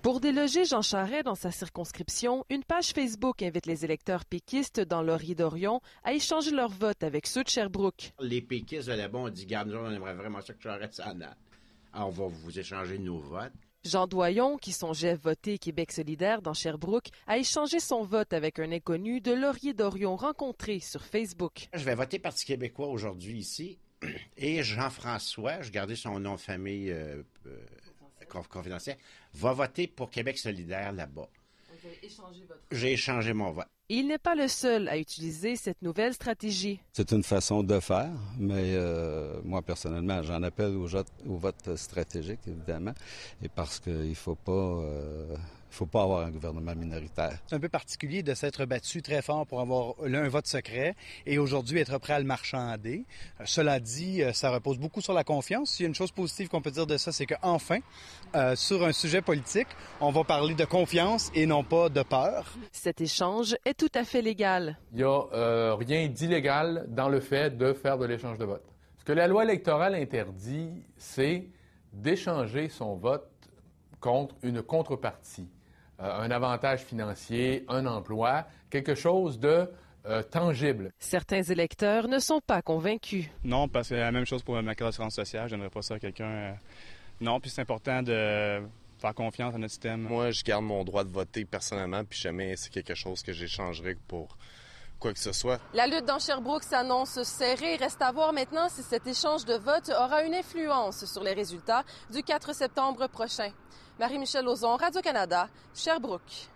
Pour déloger Jean Charest dans sa circonscription, une page Facebook invite les électeurs péquistes dans Laurier-Dorion à échanger leur vote avec ceux de Sherbrooke. Les péquistes de là-bas ont dit, garde, nous, on aimerait vraiment ça que Charest s'en aille. Alors, on va vous échanger nos votes. Jean Doyon, qui songeait voter Québec solidaire dans Sherbrooke, a échangé son vote avec un inconnu de Laurier-Dorion rencontré sur Facebook. Je vais voter Parti québécois aujourd'hui ici. Et Jean-François, je gardais son nom de famille confidentiel, va voter pour Québec solidaire là-bas. Vous avez échangé votre vote. J'ai échangé mon vote. Il n'est pas le seul à utiliser cette nouvelle stratégie. C'est une façon de faire, mais moi, personnellement, j'en appelle au vote stratégique, évidemment, et parce qu'il ne faut pas avoir un gouvernement minoritaire. C'est un peu particulier de s'être battu très fort pour avoir un vote secret et aujourd'hui être prêt à le marchander. Cela dit, ça repose beaucoup sur la confiance. Il y a une chose positive qu'on peut dire de ça, c'est qu'enfin, sur un sujet politique, on va parler de confiance et non pas de peur. Cet échange est tout à fait légal. Il n'y a rien d'illégal dans le fait de faire de l'échange de vote. Ce que la loi électorale interdit, c'est d'échanger son vote contre une contrepartie. Un avantage financier, un emploi, quelque chose de tangible. Certains électeurs ne sont pas convaincus. Non, parce que c'est la même chose pour ma carte d'assurance sociale. Je n'aimerais pas ça à quelqu'un. Non, puis c'est important de faire confiance à notre système. Moi, je garde mon droit de voter personnellement, puis jamais c'est quelque chose que j'échangerai pour quoi que ce soit. La lutte dans Sherbrooke s'annonce serrée. Reste à voir maintenant si cet échange de vote aura une influence sur les résultats du 4 septembre prochain. Marie-Michelle Lauzon, Radio-Canada, Sherbrooke.